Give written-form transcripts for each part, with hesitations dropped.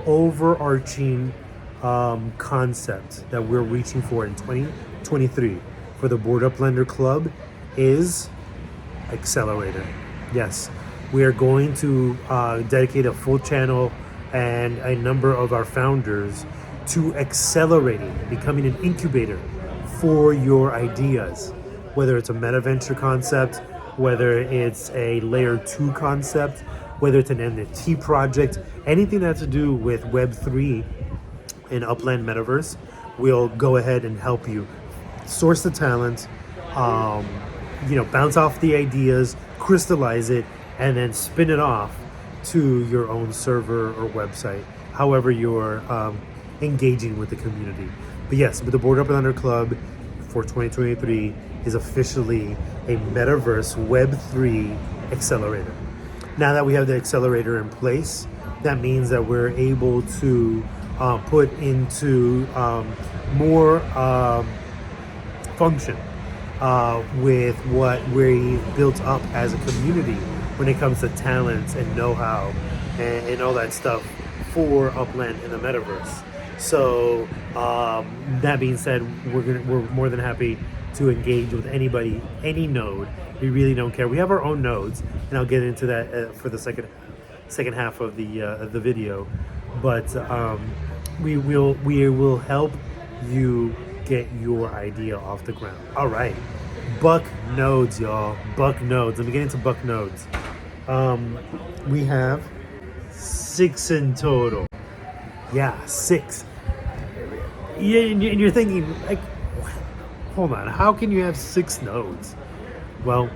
overarching concept that we're reaching for in 2023 for the Bored Uplander Club is accelerator. Yes, we are going to dedicate a full channel and a number of our founders to accelerating, becoming an incubator for your ideas, whether it's a meta venture concept, whether it's a layer 2 concept, whether it's an NFT project, anything that has to do with Web3 in Upland Metaverse. We'll go ahead and help you source the talent, bounce off the ideas, crystallize it, and then spin it off to your own server or website, however you're engaging with the community. But yes, but the Bored Uplander Club for 2023 is officially a Metaverse Web3 accelerator. Now that we have the accelerator in place, that means that we're able to put into more function with what we've built up as a community when it comes to talents and know-how and all that stuff for Upland in the Metaverse. So that being said, we're more than happy to engage with anybody, any node. We really don't care. We have our own nodes, and I'll get into that for the second half of the video. But we will help you get your idea off the ground. All right, BUC nodes, y'all. BUC nodes. Let me get into BUC nodes. We have 6 in total. Yeah, 6. Yeah, and you're thinking, like, hold on, how can you have 6 nodes? Well,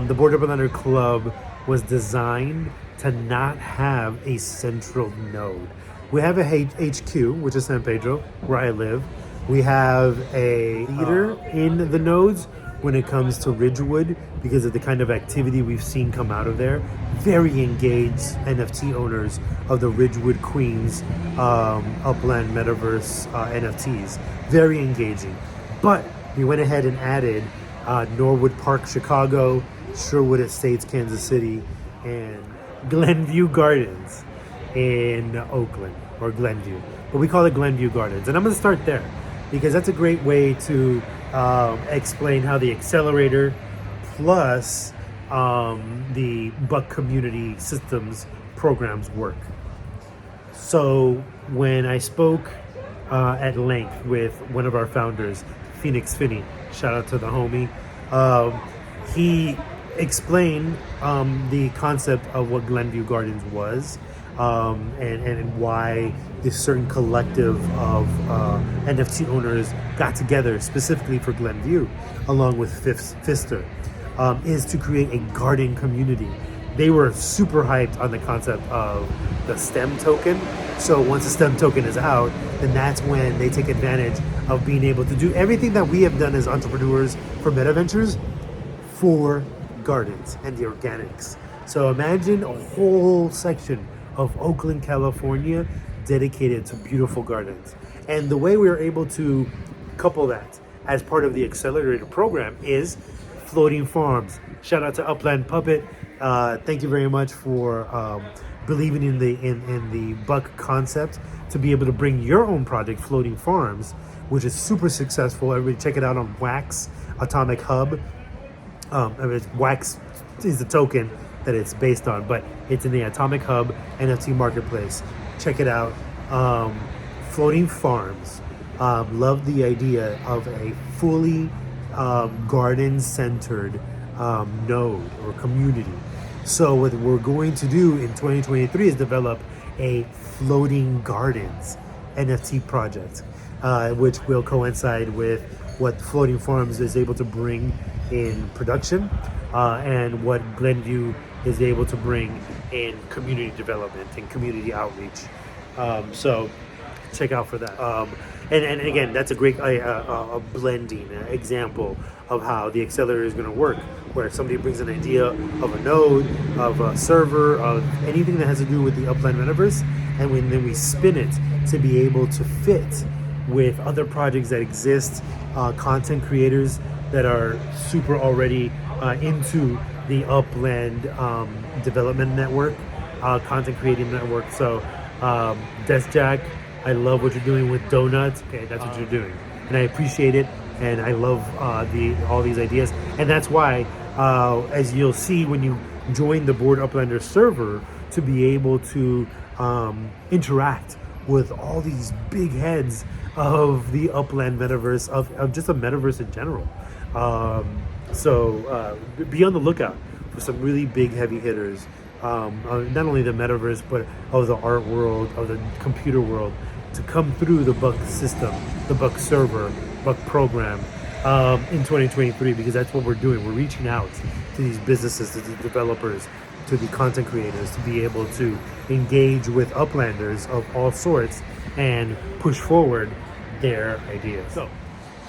the Bored Uplander Club was designed to not have a central node. We have a HQ, which is San Pedro, where I live. We have a leader in the nodes when it comes to Ridgewood because of the kind of activity we've seen come out of there. Very engaged NFT owners of the Ridgewood Queens Upland Metaverse NFTs. Very engaging. But we went ahead and added Norwood Park, Chicago, Sherwood Estates, Kansas City, and Glenview Gardens in Oakland, or Glenview. But we call it Glenview Gardens. And I'm going to start there because that's a great way to explain how the accelerator plus the BUC community systems programs work. So when I spoke at length with one of our founders, Phoenix Finney, shout out to the homie, he explained the concept of what Glenview Gardens was, and why this certain collective of NFT owners got together specifically for Glenview, along with Fister, is to create a garden community. They were super hyped on the concept of the STEM token. So once the STEM token is out, then that's when they take advantage of being able to do everything that we have done as entrepreneurs for Meta Ventures for gardens and the organics. So imagine a whole section of Oakland, California dedicated to beautiful gardens. And the way we are able to couple that as part of the accelerator program is floating farms. Shout out to Upland Puppet. Thank you very much for believing in the BUC concept to be able to bring your own project, Floating Farms, which is super successful. Everybody check it out on Wax Atomic Hub. Wax is the token that it's based on, but it's in the Atomic Hub NFT marketplace. Check it out. Floating Farms. Love the idea of a fully garden-centered node or community. So what we're going to do in 2023 is develop a floating gardens NFT project, which will coincide with what Floating Farms is able to bring in production, and what Glenview is able to bring in community development and community outreach. So check out for that. And again, that's a great a blending example of how the accelerator is going to work, where somebody brings an idea of a node, of a server, of anything that has to do with the Upland Metaverse, and then we spin it to be able to fit with other projects that exist, content creators that are super already into the Upland development network, content creating network. So Desk Jack, I love what you're doing with donuts. Okay, that's what you're doing, and I appreciate it, and I love all these ideas, and that's why, as you'll see when you join the Bored Uplander server, to be able to interact with all these big heads of the Upland metaverse, of just a metaverse in general. So be on the lookout for some really big heavy hitters, not only the metaverse, but of the art world, of the computer world, to come through the BUC system, the BUC server, BUC program in 2023, because that's what we're doing. We're reaching out to these businesses, to the developers, to the content creators, to be able to engage with Uplanders of all sorts and push forward their ideas. So,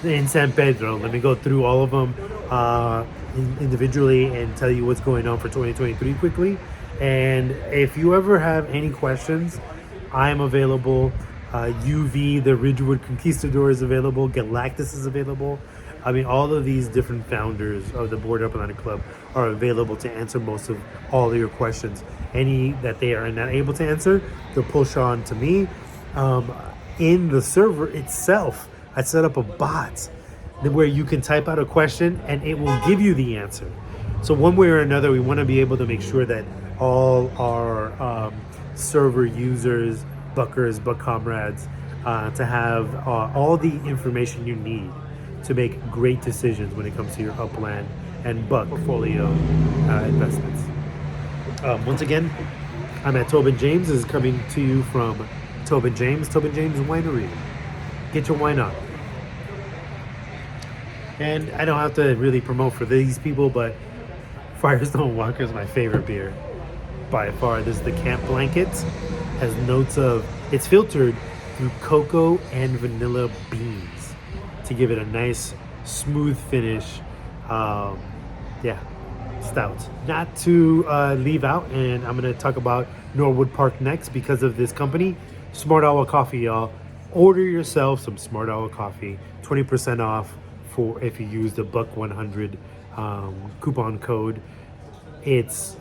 in San Pedro, let me go through all of them individually and tell you what's going on for 2023 quickly. And if you ever have any questions, I'm available. UV, the Ridgewood Conquistador, is available. Galactus is available. I mean, all of these different founders of the Bored Uplander Club are available to answer most of all of your questions. Any that they are not able to answer, they'll push on to me. In the server itself, I set up a bot where you can type out a question and it will give you the answer. So one way or another, we want to be able to make sure that all our server users, Buckers, Buck comrades, to have all the information you need to make great decisions when it comes to your Upland and Buck portfolio investments. Once again, I'm at Tobin James. This is coming to you from Tobin James Winery. Get your wine on. And I don't have to really promote for these people, but Firestone Walker is my favorite beer by far. This is the Camp Blanket. Has notes of, it's filtered through cocoa and vanilla beans to give it a nice smooth finish. Stout. Not to leave out, and I'm going to talk about Norwood Park next because of this company, Smart Owl Coffee, y'all. Order yourself some Smart Owl Coffee, 20% off for if you use the BUC 100 coupon code. It's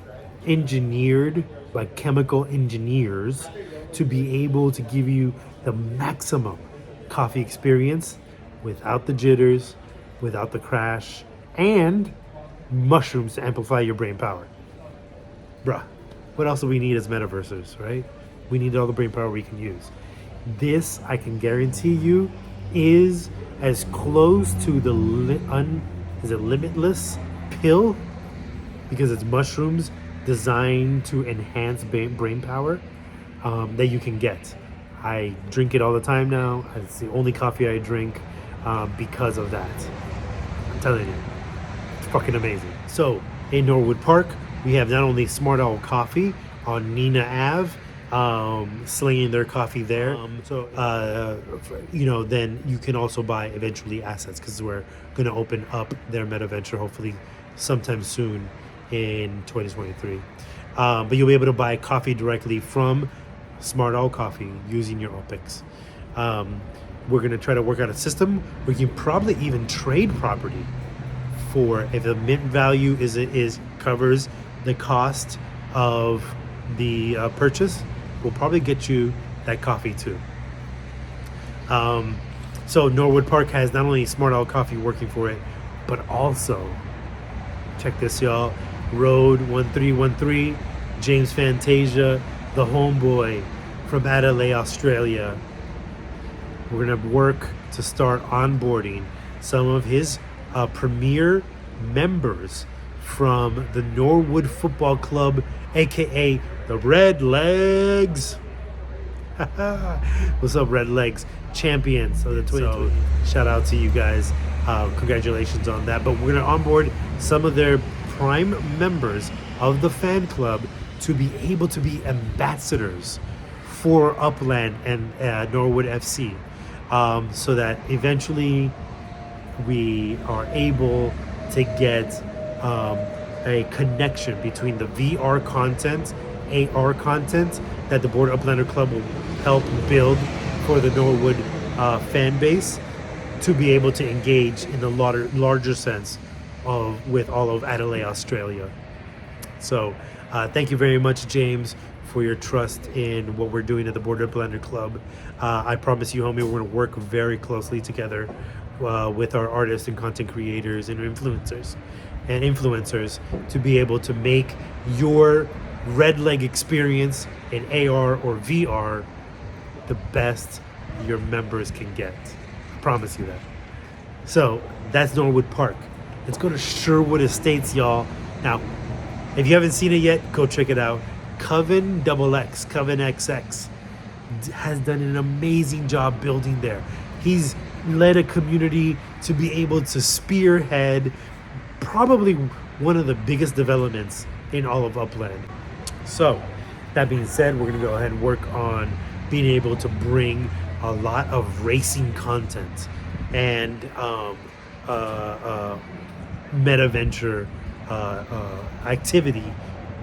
engineered by chemical engineers to be able to give you the maximum coffee experience without the jitters, without the crash, and mushrooms to amplify your brain power. Bruh, what else do we need as metaversers, right? We need all the brain power we can use. This, I can guarantee you, is as close to the limitless pill, because it's mushrooms designed to enhance brain power, that you can get. I drink it all the time now. It's the only coffee I drink because of that. I'm telling you, it's fucking amazing. So in Norwood Park, we have not only Smart Owl Coffee on Nina Ave, slinging their coffee there. Then you can also buy eventually assets, because we're going to open up their meta venture hopefully sometime soon in 2023. But you'll be able to buy coffee directly from Smart Owl Coffee using your OPIX. We're going to try to work out a system where you can probably even trade property for, if the mint value covers the cost of the purchase, we'll probably get you that coffee too. So Norwood Park has not only Smart Owl Coffee working for it, but also, check this, y'all, Road 1313, James Fantasia, the homeboy from Adelaide, Australia. We're going to work to start onboarding some of his premier members from the Norwood Football Club, aka the Red Legs. What's up, Red Legs? Champions of the 2020. So, shout out to you guys. Congratulations on that. But we're going to onboard some of their prime members of the fan club to be able to be ambassadors for Upland and Norwood FC, so that eventually we are able to get a connection between the VR content, AR content that the Bored Uplander Club will help build for the Norwood fan base, to be able to engage in the larger sense with all of Adelaide, Australia. So thank you very much, James, for your trust in what we're doing at the Bored Uplander Club. I promise you, homie, we're going to work very closely together with our artists and content creators and influencers to be able to make your red leg experience in AR or VR the best your members can get. I promise you that. So that's Norwood Park. Let's go to Sherwood Estates, y'all. Now, if you haven't seen it yet, go check it out. Coven XX has done an amazing job building there. He's led a community to be able to spearhead probably one of the biggest developments in all of Upland. So, that being said, we're going to go ahead and work on being able to bring a lot of racing content and meta-venture activity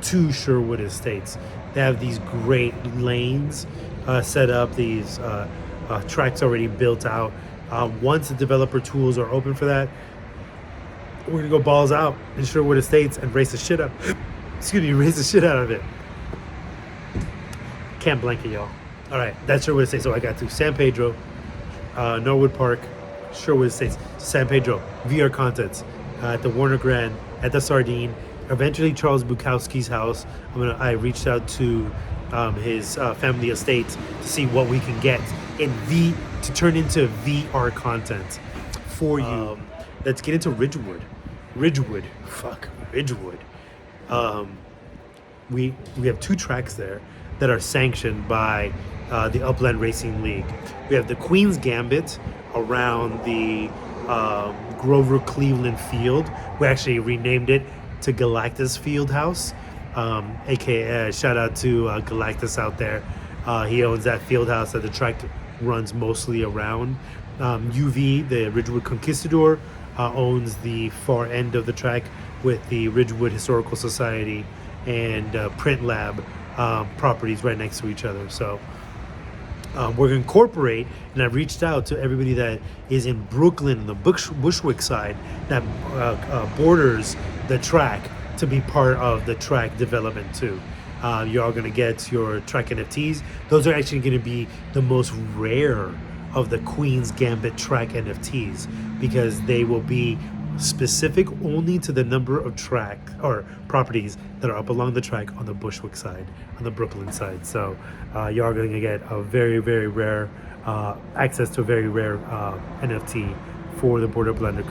to Sherwood Estates. They have these great lanes set up, these tracks already built out. Once the developer tools are open for that, we're gonna go balls out in Sherwood Estates and race the shit out. Race the shit out of it. Can't blank it, y'all. All right, that's Sherwood Estates. So I got to San Pedro, Norwood Park, Sherwood Estates, San Pedro, VR content at the Warner Grand, at the Sardine, eventually Charles Bukowski's house. I reached out to his family estate to see what we can get to turn into VR content for you. Let's get into Ridgewood. Ridgewood. We have 2 tracks there that are sanctioned by the Upland Racing League. We have the Queen's Gambit around the Grover Cleveland Field. We actually renamed it to Galactus Fieldhouse, aka shout out to Galactus out there. He owns that field house that the track runs mostly around. UV, the Ridgewood Conquistador, owns the far end of the track with the Ridgewood Historical Society and Print Lab properties right next to each other. So we're going to incorporate, and I've reached out to everybody that is in Brooklyn, the Bushwick side, that borders the track, to be part of the track development too. You're all going to get your track NFTs. Those are actually going to be the most rare of the Queen's Gambit track NFTs, because they will be specific only to the number of track or properties that are up along the track on the Bushwick side, on the Brooklyn side. So you are going to get a very, very rare access to a very rare NFT for the Bored Uplander